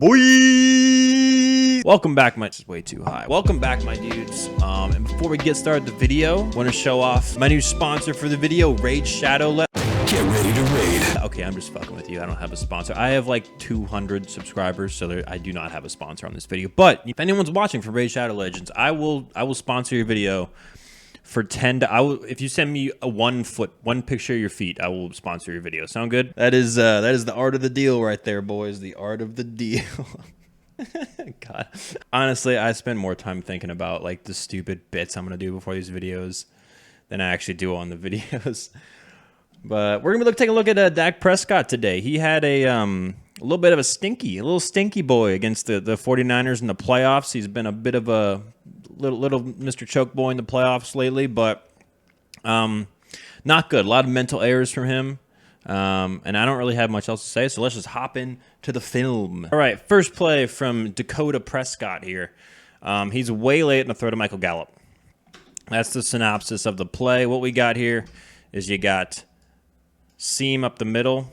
Boy! Welcome back, my this is way too high. Welcome back, my dudes. And before we get started the video, want to show off my new sponsor for the video, Raid Shadow. Get ready to raid. Okay, I'm just fucking with you. I don't have a sponsor. I have like 200 subscribers, so I do not have a sponsor on this video. But if anyone's watching for Raid Shadow Legends, I will sponsor your video for 10. If you send me one picture of your feet, I will sponsor your video. Sound good? That is the art of the deal right there, boys. The art of the deal. God, honestly, I spend more time thinking about like the stupid bits I'm gonna do before these videos than I actually do on the videos. But we're gonna be taking a look at Dak Prescott today. He had a little bit of a little stinky boy against the 49ers in the playoffs. He's been a bit of a little Mr. Choke Boy in the playoffs lately, but not good. A lot of mental errors from him. And I don't really have much else to say, so let's just hop in to the film. All right, first play from Dak Prescott here. He's way late in the throw to Michael Gallup. That's the synopsis of the play. What we got here is you got seam up the middle,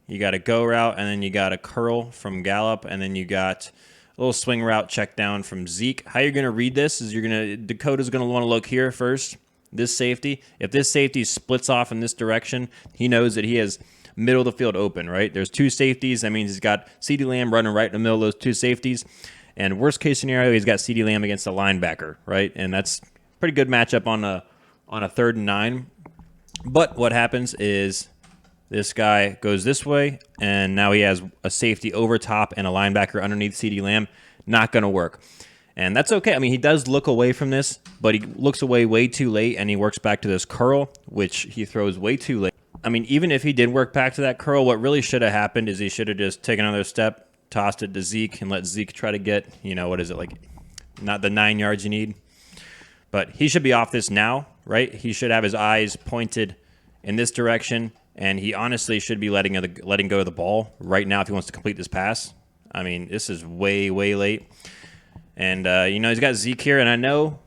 you got a go route, and then you got a curl from Gallup, and then you got a little swing route check down from Zeke. How you're going to read this is Dakota's going to want to look here first. This safety, if this safety splits off in this direction, he knows that he has middle of the field open, right? There's two safeties. That means he's got CeeDee Lamb running right in the middle of those two safeties. And worst case scenario, he's got CeeDee Lamb against a linebacker, right? And that's a pretty good matchup on a 3rd and 9. But what happens is this guy goes this way, and now he has a safety over top and a linebacker underneath CeeDee Lamb. Not going to work. And that's okay. I mean, he does look away from this, but he looks away way too late, and he works back to this curl, which he throws way too late. I mean, even if he did work back to that curl, what really should have happened is he should have just taken another step, tossed it to Zeke, and let Zeke try to get, what is it, like not the 9 yards you need. But he should be off this now, right? He should have his eyes pointed in this direction, and he honestly should be letting go of the ball right now if he wants to complete this pass. I mean, this is way, way late. And, he's got Zeke here, and I know,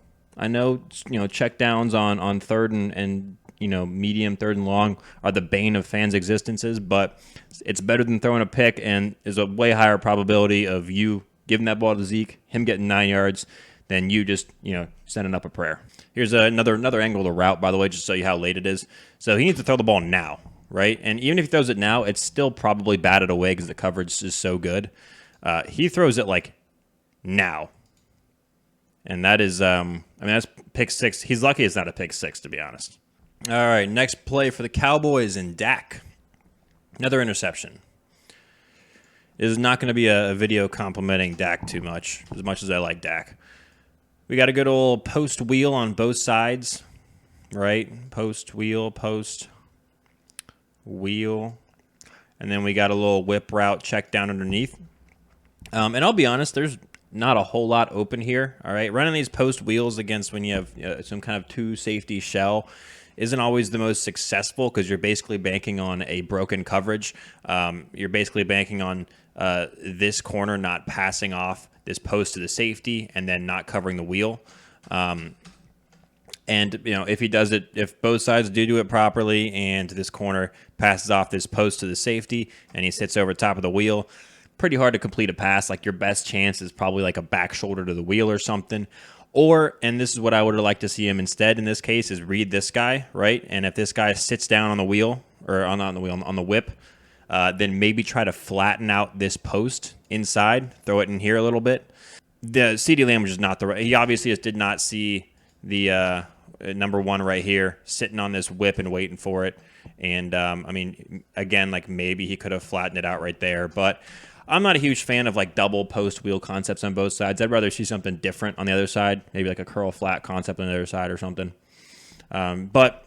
check downs on 3rd and medium, 3rd and long are the bane of fans' existences, but it's better than throwing a pick, and is a way higher probability of you giving that ball to Zeke, him getting 9 yards, than you just, sending up a prayer. Here's another angle of the route, by the way, just to show you how late it is. So he needs to throw the ball now, right? And even if he throws it now, it's still probably batted away because the coverage is so good. He throws it, like, now. And that is, that's pick 6. He's lucky it's not a pick 6, to be honest. All right, next play for the Cowboys and Dak. Another interception. This is not going to be a video complimenting Dak too much as I like Dak. We got a good old post wheel on both sides, right? Post wheel. And then we got a little whip route check down underneath. And I'll be honest, there's not a whole lot open here, all right? Running these post wheels against when you have some kind of 2 safety shell isn't always the most successful because you're basically banking on a broken coverage. You're basically banking on this corner not passing off this post to the safety and then not covering the wheel. And, if both sides do it properly and this corner passes off this post to the safety and he sits over top of the wheel, pretty hard to complete a pass. Like your best chance is probably like a back shoulder to the wheel or something. Or, and this is what I would have liked to see him instead in this case, is read this guy, right? And if this guy sits down on the wheel, or on the whip, then maybe try to flatten out this post inside, throw it in here a little bit. The CeeDee Lamb was just not the right. He obviously just did not see the number 1 right here sitting on this whip and waiting for it. And, again, like maybe he could have flattened it out right there, but I'm not a huge fan of like double post wheel concepts on both sides. I'd rather see something different on the other side, maybe like a curl flat concept on the other side or something. But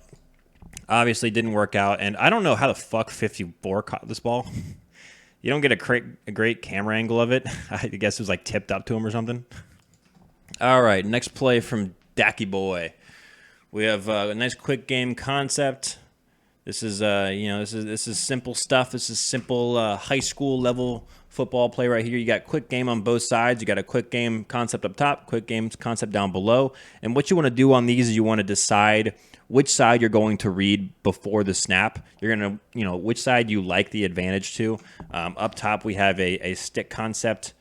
obviously didn't work out, and I don't know how the fuck 54 caught this ball. You don't get a great camera angle of it. I guess it was like tipped up to him or something. All right, next play from Dacky Boy. We have a nice quick game concept. This is this is simple stuff. This is simple high school level football play right here. You got quick game on both sides. You got a quick game concept up top, quick game concept down below. And what you want to do on these is you want to decide which side you're going to read before the snap. You're going to, which side you like the advantage to. Up top, we have a stick concept.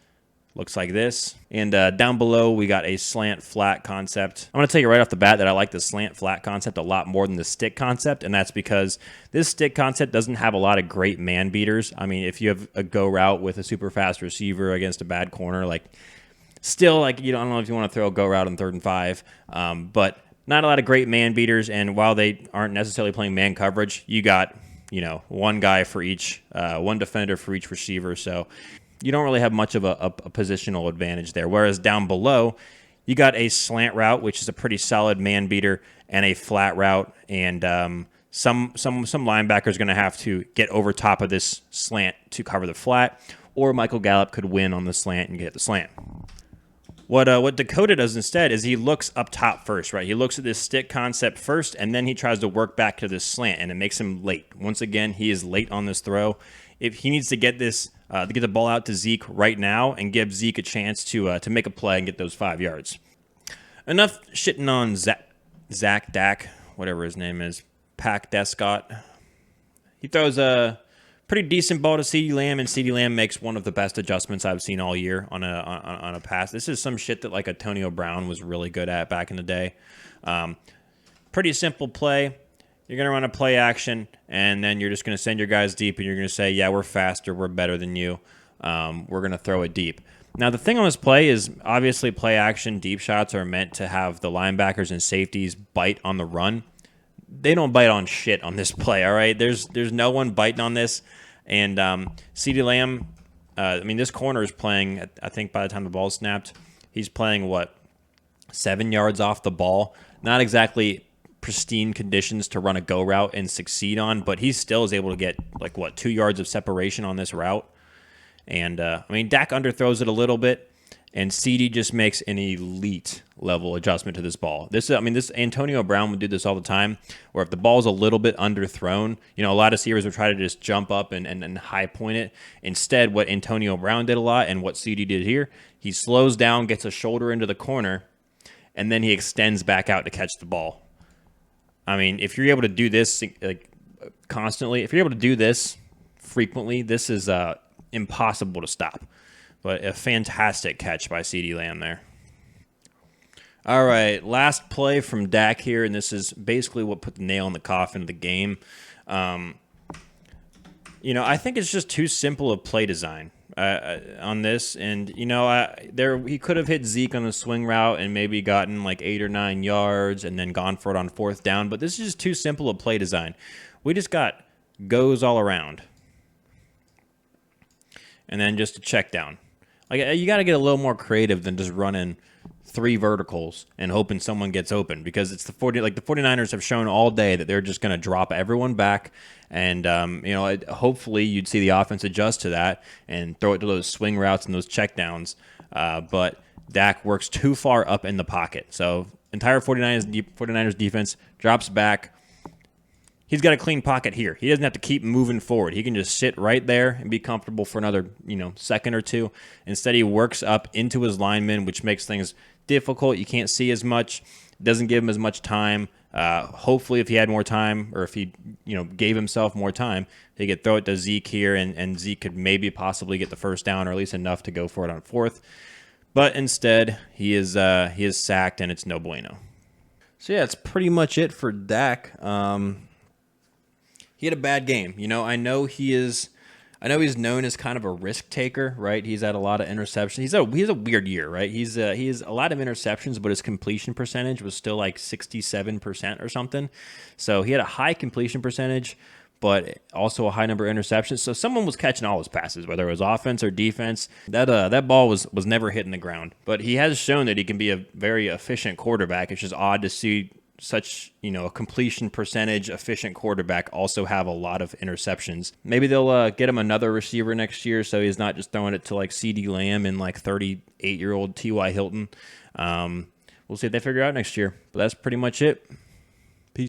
Looks like this. And down below, we got a slant flat concept. I'm going to tell you right off the bat that I like the slant flat concept a lot more than the stick concept, and that's because this stick concept doesn't have a lot of great man beaters. I mean, if you have a go route with a super fast receiver against a bad corner, like still, like, I don't know if you want to throw a go route on 3rd and 5, but not a lot of great man beaters, and while they aren't necessarily playing man coverage, you got, one guy for each, one defender for each receiver, so you don't really have much of a positional advantage there. Whereas down below, you got a slant route, which is a pretty solid man beater, and a flat route. And some linebackers going to have to get over top of this slant to cover the flat, or Michael Gallup could win on the slant and get the slant. What Dakota does instead is he looks up top first, right? He looks at this stick concept first, and then he tries to work back to this slant, and it makes him late. Once again, he is late on this throw. If he needs to get this, to get the ball out to Zeke right now and give Zeke a chance to make a play and get those 5 yards. Enough shitting on Dak, whatever his name is, Prescott. He throws a pretty decent ball to CeeDee Lamb, and CeeDee Lamb makes one of the best adjustments I've seen all year on a pass. This is some shit that like Antonio Brown was really good at back in the day. Pretty simple play. You're going to run a play action, and then you're just going to send your guys deep, and you're going to say, yeah, we're faster, we're better than you. We're going to throw it deep. Now, the thing on this play is obviously play action, deep shots are meant to have the linebackers and safeties bite on the run. They don't bite on shit on this play, all right? There's no one biting on this. And CeeDee Lamb, this corner is playing, I think by the time the ball's snapped, he's playing, 7 yards off the ball. Not exactly pristine conditions to run a go route and succeed on, but he still is able to get 2 yards of separation on this route. And Dak underthrows it a little bit, and CD just makes an elite level adjustment to this ball. This Antonio Brown would do this all the time, where if the ball's a little bit underthrown, a lot of receivers would try to just jump up and high point it. Instead, what Antonio Brown did a lot and what CD did here, he slows down, gets a shoulder into the corner, and then he extends back out to catch the ball. If you're able to do this constantly, if you're able to do this frequently, this is impossible to stop. But a fantastic catch by CeeDee Lamb there. All right, last play from Dak here, and this is basically what put the nail in the coffin of the game. I think it's just too simple of play design on this, and he could have hit Zeke on the swing route and maybe gotten 8 or 9 yards and then gone for it on 4th down. But this is just too simple of play design. We just got goes all around, and then just a check down. You got to get a little more creative than just running 3 verticals and hoping someone gets open, because it's the 49ers have shown all day that they're just going to drop everyone back, and hopefully you'd see the offense adjust to that and throw it to those swing routes and those checkdowns. But Dak works too far up in the pocket, so entire 49ers defense drops back. He's got a clean pocket here. He doesn't have to keep moving forward. He can just sit right there and be comfortable for another, second or two. Instead, he works up into his lineman, which makes things difficult. You can't see as much. Doesn't give him as much time. Hopefully, if he had more time, or if he, gave himself more time, he could throw it to Zeke here, and Zeke could maybe possibly get the 1st down, or at least enough to go for it on 4th. But instead, he is sacked, and it's no bueno. So yeah, that's pretty much it for Dak. He had a bad game. I know he's known as kind of a risk taker, right? He's had a lot of interceptions. He has a weird year, right? He has a lot of interceptions, but his completion percentage was still 67% or something. So he had a high completion percentage, but also a high number of interceptions. So someone was catching all his passes, whether it was offense or defense. That ball was never hitting the ground. But he has shown that he can be a very efficient quarterback. It's just odd to see such, a completion percentage efficient quarterback also have a lot of interceptions. Maybe they'll get him another receiver next year, so he's not just throwing it to CeeDee Lamb and 38-year-old T.Y. Hilton. We'll see if they figure it out next year. But that's pretty much it.